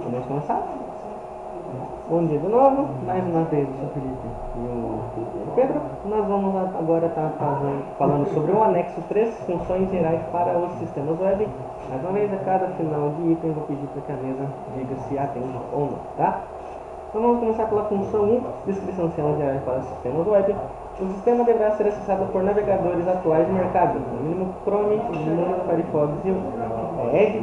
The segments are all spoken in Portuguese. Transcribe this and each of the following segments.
Podemos começar? Bom dia de novo, mais uma vez o Sr. Felipe e o Pedro. Nós vamos agora estar falando sobre o anexo 3, funções gerais para os sistemas web. Mais uma vez, a cada final de item, eu vou pedir para que a mesa diga se atende ou não, tá? Então vamos começar pela função 1, descrição de sistemas gerais para sistemas web. O sistema deverá ser acessado por navegadores atuais de mercado, no mínimo Chrome, no Firefox e o Edge,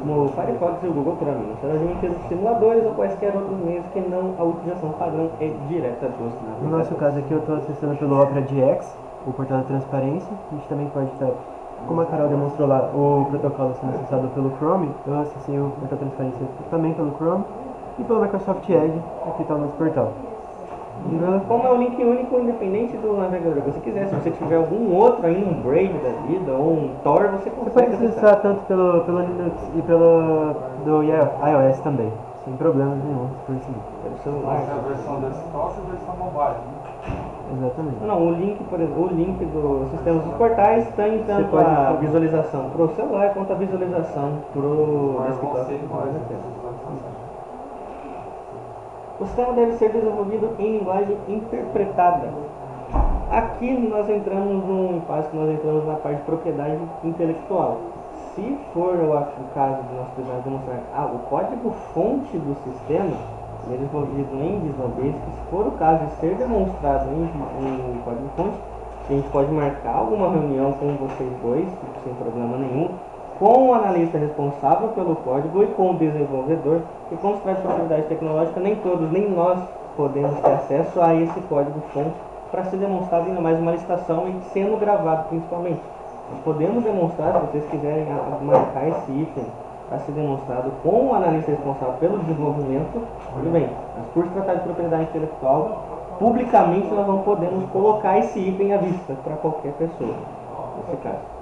no Firefox e o Google Chrome. Não será admitido simuladores ou quaisquer outros meios que não a utilização padrão é direta dos navegadores. No nosso caso aqui eu estou acessando pelo Opera GX, o portal da transparência. A gente também pode estar, como a Carol demonstrou lá, o protocolo sendo acessado pelo Chrome. Eu acessei o portal da transparência também pelo Chrome e pelo Microsoft Edge, aqui está o nosso portal. Como é um link único, independente do navegador que você quiser, se você tiver algum outro ainda, um Brave da vida ou um Tor, você consegue. Você pode acessar tanto pelo Linux e do iOS também, sem problemas nenhum por esse link. Pelo celular. Essa é a versão desktop e a versão mobile, né? Exatamente. Não, o link, por exemplo, o link dos sistemas dos portais tem tanto a visualização para o celular quanto a visualização para o desktop. O sistema deve ser desenvolvido em linguagem interpretada. Aqui nós entramos num impasse que nós entramos na parte de propriedade intelectual. Se for o caso de nós precisarmos demonstrar o código-fonte do sistema, ele é desenvolvido em Visual Basic, se for o caso de ser demonstrado em código-fonte, a gente pode marcar alguma reunião com vocês dois, sem problema nenhum, com o analista responsável pelo código e com o desenvolvedor, e como se trata de propriedade tecnológica, nem todos, nem nós podemos ter acesso a esse código-fonte para ser demonstrado ainda mais uma licitação e sendo gravado principalmente. Nós podemos demonstrar, se vocês quiserem marcar esse item para ser demonstrado com o analista responsável pelo desenvolvimento, tudo bem, mas por se tratar de propriedade intelectual, publicamente nós não podemos colocar esse item à vista para qualquer pessoa, nesse caso.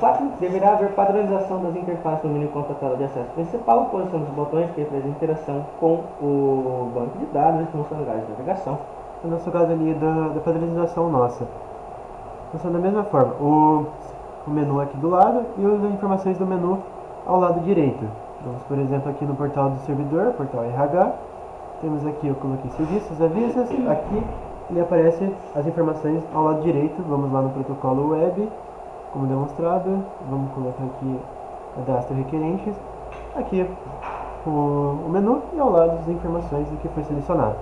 4. Deverá haver padronização das interfaces no menu quanto à tela de acesso principal, posição dos botões que representam interação com o banco de dados e funcionalidades de navegação. No nosso caso ali da padronização nossa, funciona da mesma forma, o menu aqui do lado e as informações do menu ao lado direito. Vamos, por exemplo, aqui no portal do servidor, portal RH, temos aqui, eu coloquei serviços, avisos, aqui ele aparece as informações ao lado direito. Vamos lá no protocolo web, como demonstrado, vamos colocar aqui cadastro requerentes, aqui o menu e ao lado as informações do que foi selecionado.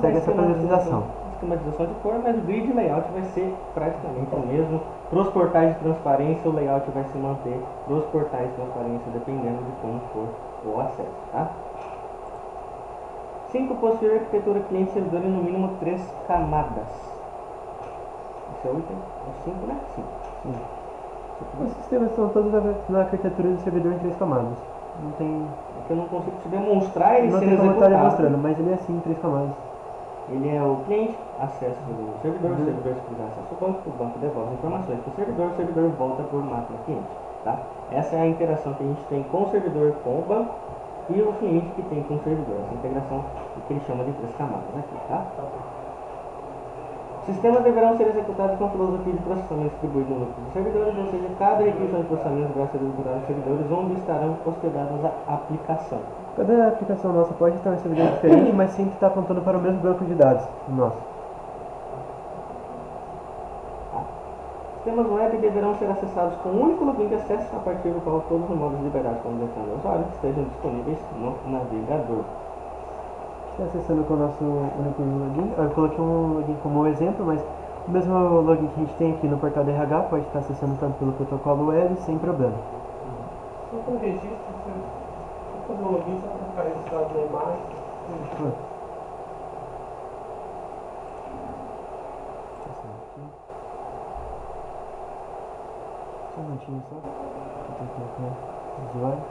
Segue essa padronização. Esquematização de cor, mas o grid layout vai ser praticamente o mesmo. Para os portais de transparência, o layout vai se manter para os portais de transparência, dependendo de como for o acesso, tá? 5. Possuir arquitetura cliente-servidor em no mínimo 3 camadas. Esse é o item? É 5, né? 5. Os sistemas são todos na arquitetura do servidor em 3 camadas. Não tem. É que eu não consigo te demonstrar ele Não sendo tem como estar executado. demonstrando, mas ele é assim em 3 camadas. Ele é o cliente, acesso do servidor, o servidor se acesso ao banco, o banco devolve informações para o servidor volta por máquina cliente, tá? Essa é a interação que a gente tem com o servidor, com o banco, e o cliente que tem com o servidor. Essa integração que ele chama de 3 camadas aqui, tá? Sistemas deverão ser executados com a filosofia de processamento distribuído no núcleo dos servidores, ou seja, cada requisição de processamento deverá ser executada nos servidores onde estarão hospedadas a aplicação. Cada aplicação nossa pode estar em um servidor diferente, mas sempre está apontando para o mesmo banco de dados nosso. Sistemas web deverão ser acessados com um único login de acesso, a partir do qual todos os modos de liberdade como detalhe do usuário estejam disponíveis no navegador. Está acessando com o nosso único login. Eu coloquei um login como exemplo, mas o mesmo login que a gente tem aqui no portal da RH pode estar acessando tanto pelo protocolo web sem problema. Só com registro, você fazer um login, só para ficar registrado na imagem. Só um minutinho só. Eu tenho que colocar o usuário.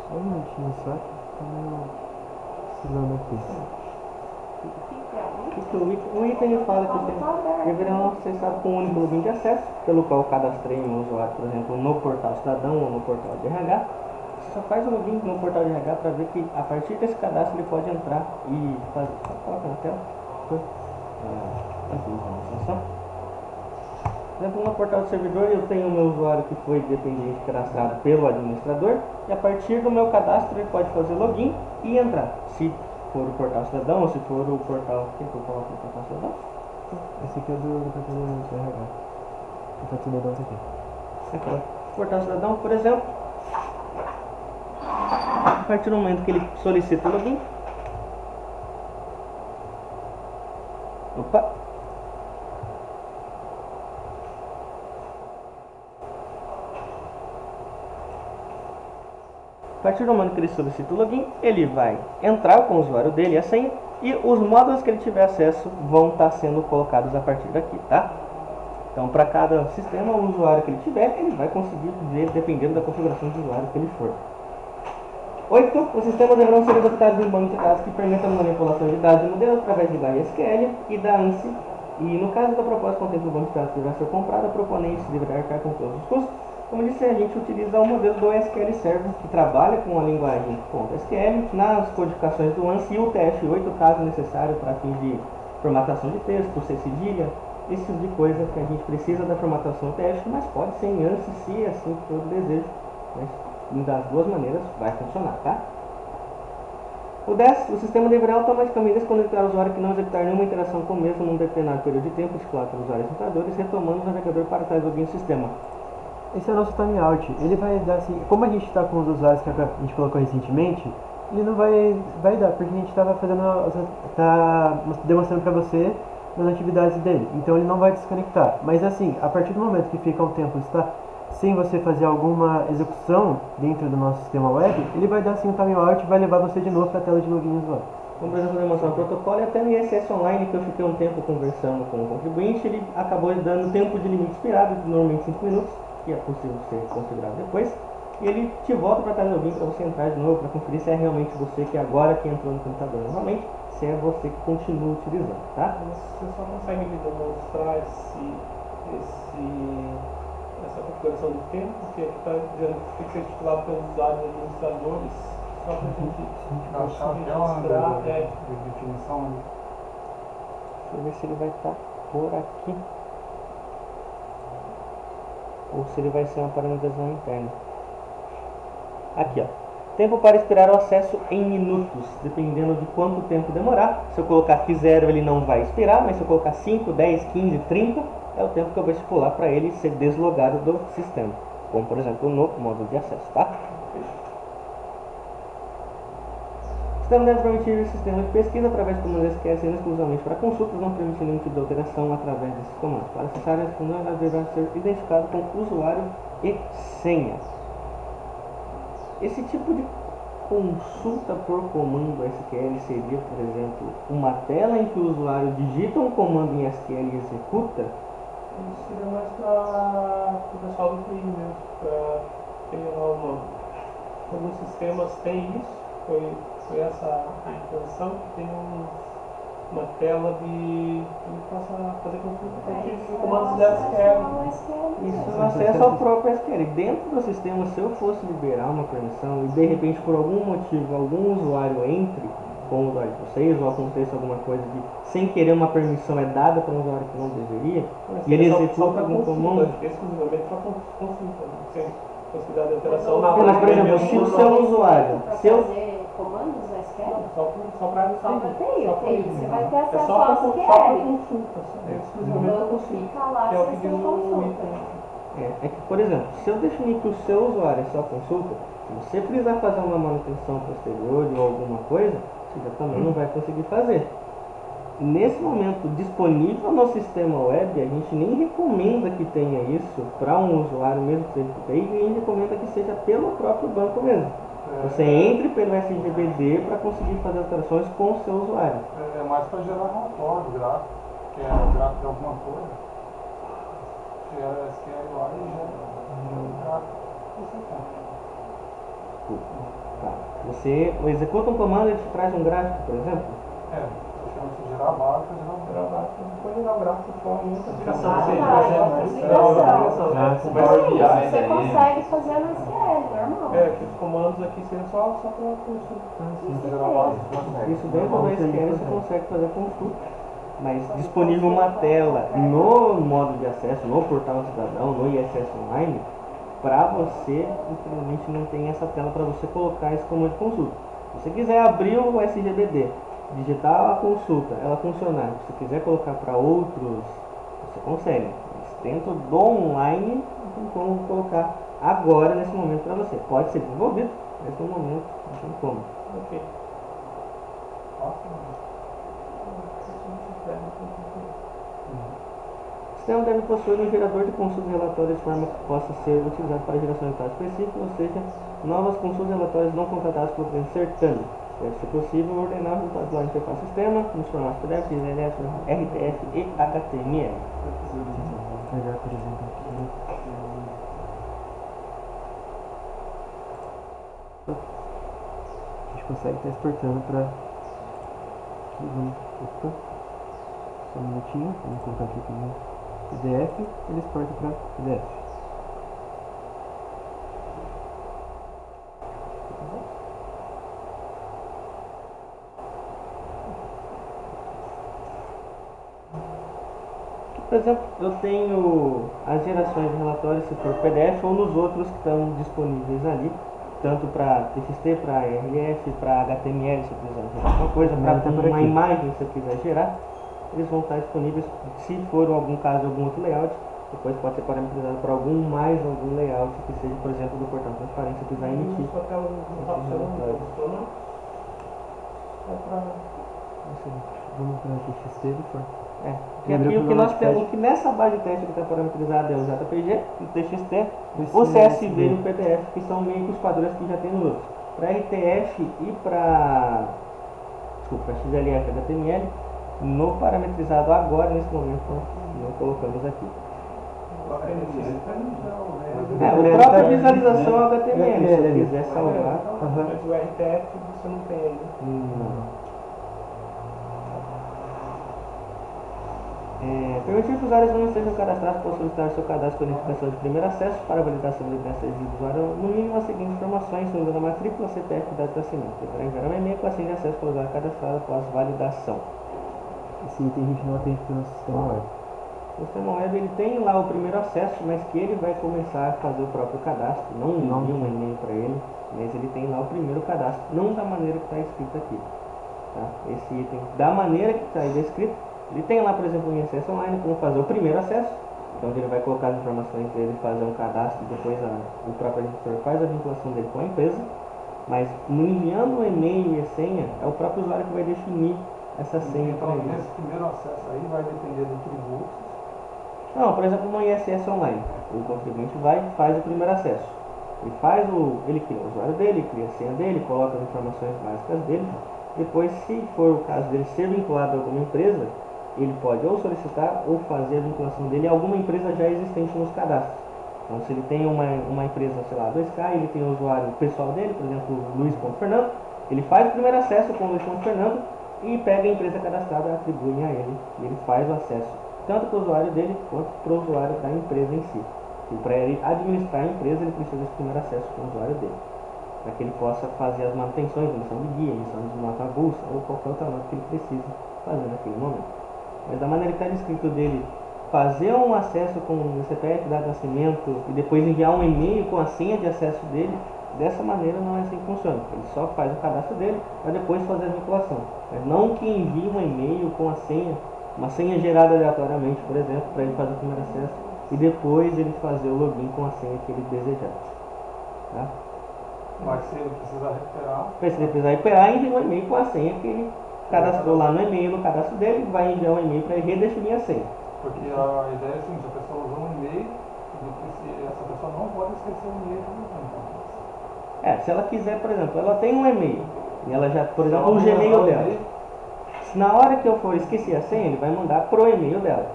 Só um minutinho só, que tá meio oscilando aqui. O item ele fala que vocês deverão acessar com um único login de acesso, pelo qual cadastrei um usuário, por exemplo, no portal cidadão ou no portal de RH. Você só faz o login no portal de RH para ver que a partir desse cadastro ele pode entrar e fazer. Só coloca na tela. Por exemplo, no portal do servidor eu tenho o meu usuário que foi dependente cadastrado pelo administrador, e a partir do meu cadastro ele pode fazer login e entrar. Se for o portal cidadão ou se for o portal. Quem que eu coloco no portal cidadão? Esse aqui é do departamento de RH. O portal cidadão tá aqui. Aqui, ó. Portal cidadão, por exemplo. A partir do momento que ele solicita o login. Opa! A partir do momento que ele solicita o login, ele vai entrar com o usuário dele e a senha, e os módulos que ele tiver acesso vão estar sendo colocados a partir daqui, tá? Então, para cada sistema, o usuário que ele tiver, ele vai conseguir ver dependendo da configuração de usuário que ele for. 8. Os sistemas deverão ser executados em um banco de dados que permita a manipulação de dados de modelo através de MySQL e da ANSI. E no caso da proposta contendo o banco de dados que deverá ser comprado, a proponente deverá arcar com todos os custos. Como disse, a gente utiliza o modelo do SQL Server, que trabalha com a linguagem .SQL, nas codificações do ANSI e o TF8, caso necessário, para fim de formatação de texto, C cedilha, esse tipo de coisa que a gente precisa da formatação TF, mas pode ser em ANSI, se assim for o desejo. Mas das duas maneiras vai funcionar, tá? O 10. O sistema deverá automaticamente desconectar o usuário que não executar nenhuma interação com o mesmo num determinado período de tempo, estipulado pelos usuários computadores, retomando o navegador para trás do login do sistema. Esse é o nosso timeout. Ele vai dar assim, como a gente está com os usuários que a gente colocou recentemente, ele não vai dar, porque a gente estava demonstrando para você as atividades dele. Então ele não vai desconectar. Mas assim, a partir do momento que fica um tempo está sem você fazer alguma execução dentro do nosso sistema web, ele vai dar assim um timeout e vai levar você de novo para a tela de login do usuário. Como por exemplo, demonstrar o protocolo, e até no ISS Online, que eu fiquei um tempo conversando com o contribuinte, ele acabou dando tempo de limite expirado, de normalmente 5 minutos, que é possível ser configurado depois, e ele te volta para a tela de login para você entrar de novo, para conferir se é realmente você que agora que entrou no computador novamente, se é você que continua utilizando, tá? Você só consegue me demonstrar essa configuração do tempo, porque está dizendo que tem que ser titulado pelos usuários e administradores, só para a gente registrar de definição. Deixa eu ver se ele vai estar por aqui. Ou se ele vai ser uma parametrização interna. Aqui, ó. Tempo para expirar o acesso em minutos, dependendo de quanto tempo demorar. Se eu colocar aqui 0, ele não vai expirar, mas se eu colocar 5, 10, 15, 30, é o tempo que eu vou estipular para ele ser deslogado do sistema. Como, por exemplo, no módulo de acesso, tá? O sistema deve permitir o sistema de pesquisa através de comandos SQL sendo exclusivamente para consultas, não permitindo nenhum tipo de alteração através desses comandos. Para acessar as comandos, deverá ser identificado com usuário e senha. Esse tipo de consulta por comando SQL seria, por exemplo, uma tela em que o usuário digita um comando em SQL e executa? Isso seria mais para o pessoal do TI mesmo, para ter alguns sistemas têm isso, foi essa a intenção, que tem uma tela de que possa fazer consulta a partir de comandos de SQL. Isso acessa ao próprio SQL. Dentro do sistema, se eu fosse liberar uma permissão e de repente por algum motivo algum usuário entre com o usuário de vocês, ou aconteça alguma coisa de sem querer uma permissão é dada para um usuário que não deveria, e ele executa algum comando. Exclusivamente para consulta, sem possibilidade de alteração. Mas, por exemplo, se o seu usuário, se eu fazer comandos no SQL? Só para TI, você vai ter É acesso só ao para SQL. consulta, é exclusivamente para Então consulta. fica lá Que é o que se diz você o consulta. item. é que, por exemplo, se eu definir que o seu usuário é só consulta, se você precisar fazer uma manutenção posterior ou alguma coisa, você já também não vai conseguir fazer. Nesse momento, disponível no sistema web, a gente nem recomenda que tenha isso para um usuário mesmo que seja TI, e a gente recomenda que seja pelo próprio banco mesmo. Você entre pelo SGBD para conseguir fazer alterações com o seu usuário. É mais para gerar relatório, gráfico, que é gráfico de alguma coisa. Gera SQL lá e já Tá. Você executa um comando e ele te traz um gráfico, por exemplo? chama-se gerar gráfico, depois gerar o gráfico de forma muito aplicação. Com Power BI, você consegue fazer no SQL, normal. Que os comandos aqui seriam só para consulta. Isso dentro do SQL você consegue fazer consulta. Mas disponível uma tela no modo de acesso, no portal cidadão, no ISS Online, para você, infelizmente não tem essa tela para você colocar esse comando de consulta. Se você quiser abrir o SGBD, digitar a consulta, ela funcionar, se você quiser colocar para outros, você consegue. Mas dentro do online, não tem como colocar agora, nesse momento, para você. Pode ser desenvolvido, mas no momento não tem como. Ok. O sistema deve possuir um gerador de consultas e relatórios de forma que possa ser utilizado para geração de dados específicos, ou seja, novas consultas e relatórios não contratadas pelo cliente certame. Deve ser possível ordenar os resultados da interface sistema nos formatos PDF, XLS, RTF e HTML. Vou pegar, por exemplo, aqui. A gente consegue estar exportando para. Opa, só um minutinho, vamos colocar aqui como PDF, ele exporta para PDF. Por exemplo, eu tenho as gerações de relatórios se for PDF ou nos outros que estão disponíveis ali, tanto para TXT, para RF, para HTML, se eu quiser gerar alguma coisa, para uma imagem, se eu quiser gerar, eles vão estar disponíveis. Se for algum caso, algum outro layout, depois pode ser parametrizado para algum layout que seja, por exemplo, do portal transparência, que vai emitir. Vamos para TXT e for. E aqui o que nós temos, o que nessa base de teste que está parametrizada é o JPG, o TXT, o CSV e o PDF, que são meio que os padrões que já tem nos outros. Para RTF e para XLF e HTML, no parametrizado agora, nesse momento, nós colocamos aqui. A própria visualização é HTML, se eu quiser salvar. Mas o RTF você não tem ainda. Não. Permitir que os usuários não estejam cadastrados possam solicitar seu cadastro com identificação de primeiro acesso para validar a validade do usuário, no mínimo as seguintes informações: número da matrícula, CPF e data de nascimento. Deverá enviar um e-mail com a senha de acesso para o usuário cadastrado após validação. Esse item a gente não atende pelo sistema web. O sistema web ele tem lá o primeiro acesso, mas que ele vai começar a fazer o próprio cadastro, não envia um e-mail para ele, mas ele tem lá o primeiro cadastro, não da maneira que está escrito aqui. Tá? Esse item, da maneira que está descrito, ele tem lá, por exemplo, um ISS Online, como fazer o primeiro acesso, então ele vai colocar as informações dele, fazer um cadastro, depois o próprio editor faz a vinculação dele com a empresa, mas enviando o e-mail e a senha, é o próprio usuário que vai definir essa senha para ele. Então, nesse primeiro acesso aí vai depender do tributo. Não, por exemplo, no ISS Online, o contribuinte faz o primeiro acesso. Ele cria o usuário dele, cria a senha dele, coloca as informações básicas dele. Depois, se for o caso dele ser vinculado a alguma empresa, ele pode ou solicitar ou fazer a vinculação dele a alguma empresa já existente nos cadastros. Então, se ele tem uma empresa, sei lá, 2K, ele tem o usuário pessoal dele, por exemplo, Luiz.Fernando, ele faz o primeiro acesso com o Luiz.Fernando e pega a empresa cadastrada, atribui a ele, e ele faz o acesso tanto para o usuário dele quanto para o usuário da empresa em si. E para ele administrar a empresa, ele precisa desse primeiro acesso com o usuário dele, para que ele possa fazer as manutenções, emissão de guia, emissão de nota avulsa ou qualquer outra nota que ele precise fazer naquele momento. Mas da maneira que está descrito dele, fazer um acesso com o CPF, data de nascimento e depois enviar um e-mail com a senha de acesso dele, dessa maneira não é assim que funciona. Ele só faz o cadastro dele para depois fazer a vinculação. Mas não que envie um e-mail com a senha, uma senha gerada aleatoriamente, por exemplo, para ele fazer o primeiro acesso e depois ele fazer o login com a senha que ele desejar. Tá? Mas se ele precisar recuperar. Se ele precisar recuperar, envia um e-mail com a senha que ele cadastrou lá no e-mail, no cadastro dele, vai enviar um e-mail para ele redefinir a senha. Porque a ideia é assim, se a pessoa usou um e-mail, essa pessoa não pode esquecer o e-mail. Se ela quiser, por exemplo, ela tem um e-mail e ela já, por exemplo, o Gmail dela. Se na hora que eu for esquecer a senha, ele vai mandar pro e-mail dela.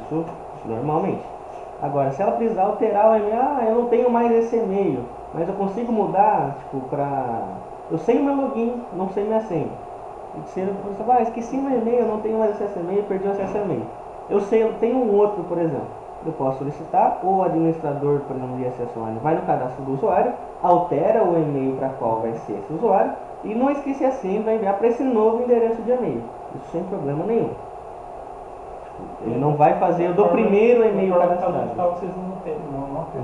Isso normalmente. Agora, se ela precisar alterar o e-mail, eu não tenho mais esse e-mail, mas eu consigo mudar, tipo, eu sei o meu login, não sei minha senha. E se ele falar, esqueci meu e-mail, eu não tenho mais acesso ao e-mail, perdi o acesso ao e-mail. Eu tenho um outro, por exemplo. Eu posso solicitar, ou o administrador, por exemplo, do ISS Online, vai no cadastro do usuário, altera o e-mail para qual vai ser esse usuário, e não esquecer a senha, vai enviar para esse novo endereço de e-mail. Isso sem problema nenhum. Ele não vai fazer o do primeiro e-mail cadastrado. Vocês não tem. Não tem.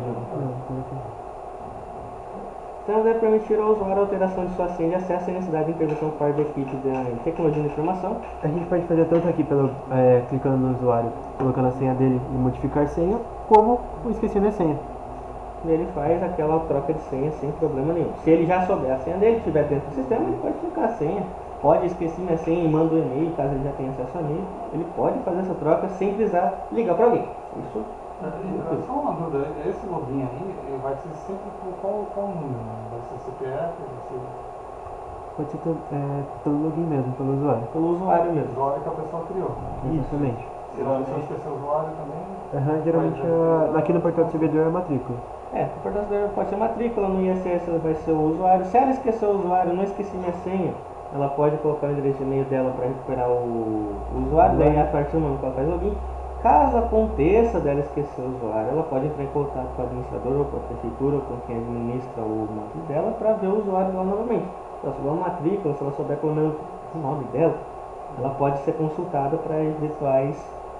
Então, deve permitir ao usuário a alteração de sua senha de acesso sem necessidade de intervenção por parte da equipe de tecnologia de informação. A gente pode fazer tanto aqui clicando no usuário, colocando a senha dele e modificar senha, como o esqueci minha senha. E ele faz aquela troca de senha sem problema nenhum. Se ele já souber a senha dele, estiver dentro do sistema, ele pode trocar a senha. Pode esquecer minha senha e manda o e-mail, caso ele já tenha acesso a e-mail. Ele pode fazer essa troca sem precisar ligar para alguém. Isso. Só uma dúvida, esse login aí ele vai ser sempre com qual número? Vai ser CPF? Vai ser... Pode ser pelo login mesmo, pelo usuário. Pelo usuário O mesmo. usuário que a pessoa criou. Exatamente. Se a pessoa esquecer o usuário também. Geralmente aqui no portal do servidor é a matrícula. O portador pode ser matrícula, no ISS vai ser o usuário. Se ela esqueceu o usuário, não esqueci minha senha, ela pode colocar o endereço de e-mail dela para recuperar o usuário, daí a partir do momento que ela faz login. Caso aconteça dela esquecer o usuário, ela pode entrar em contato com o administrador ou com a prefeitura ou com quem administra o módulo dela para ver o usuário lá novamente. Se ela souber uma matrícula, se ela souber pelo menos o nome dela, ela pode ser consultada para eventuais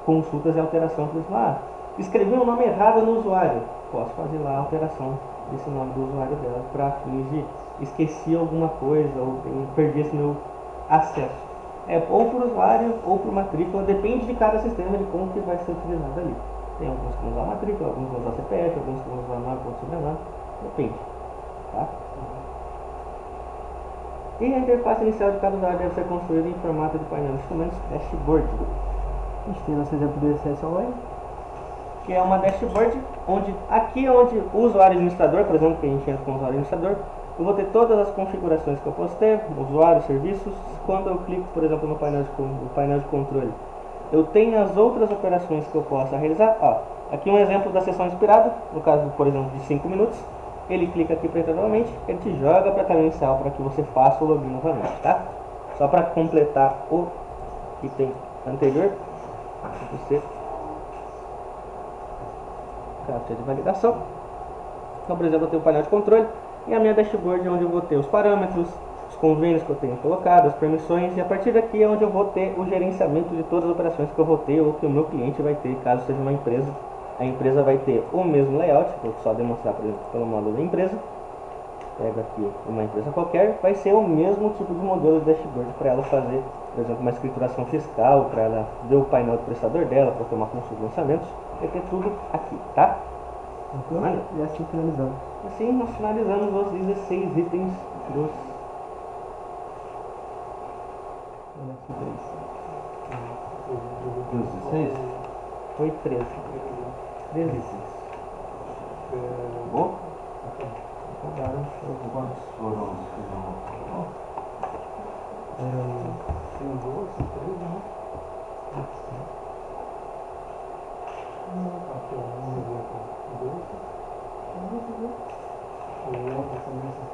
consultas e alteração. Por exemplo, escrevi o nome errado no usuário, posso fazer lá a alteração desse nome do usuário dela para fins de esqueci alguma coisa ou perdi esse meu acesso. Ou por usuário ou por matrícula, depende de cada sistema de como que vai ser utilizado ali. Tem alguns que vão usar matrícula, alguns vão usar CPF, alguns que vão usar nome, ponto sobrenome, depende. Tá? E a interface inicial de cada usuário deve ser construída em formato de painel de instrumentos dashboard. A gente tem nosso exemplo do ISS Online. Que é uma dashboard, aqui é onde o usuário administrador, por exemplo, que a gente entra com o usuário administrador, eu vou ter todas as configurações que eu posso ter, usuário, serviços. Quando eu clico, por exemplo, no painel de controle, eu tenho as outras operações que eu possa realizar. Aqui um exemplo da sessão inspirada, no caso, por exemplo, de 5 minutos. Ele clica aqui para entrar novamente, ele te joga para a tela inicial para que você faça o login novamente, tá? Só para completar o item anterior, você captcha de validação. Então, por exemplo, eu tenho o painel de controle e a minha dashboard, onde eu vou ter os parâmetros, os convênios que eu tenho colocado, as permissões, e a partir daqui é onde eu vou ter o gerenciamento de todas as operações que eu vou ter ou que o meu cliente vai ter, caso seja uma empresa. A empresa vai ter o mesmo layout, vou só demonstrar, por exemplo, pelo módulo da empresa. Pego aqui uma empresa qualquer, vai ser o mesmo tipo de modelo de dashboard para ela fazer, por exemplo, uma escrituração fiscal, para ela ver o painel do prestador dela, para ter uma consulta de lançamentos, vai ter tudo aqui, tá? E assim finalizamos. Assim nós finalizamos os 16 itens dos 16? Foi 13. 13 itens. Bom? Acabaram. Quantos foram os que não? Tem 12, 13, né? Aqui, ó, vamos ver aqui. 12. E outra também são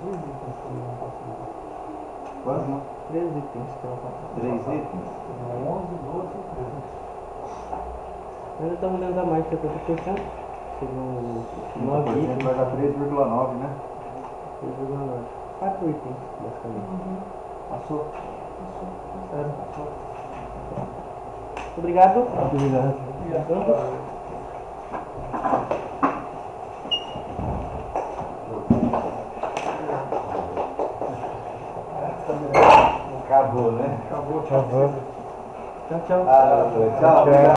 3 itens que não passam. Quase não? 13 itens que eu faço. 3 itens? 11, 12 e 13. Ainda estamos dentro da mais de 70%. Seriam 9 9% itens. vai dar 3,9, né? 3,9. 4 itens, basicamente. Passou? Sério. Obrigado. Obrigado. Acabou, né? Acabou. Tchau. Tchau, tchau. Tchau, obrigado.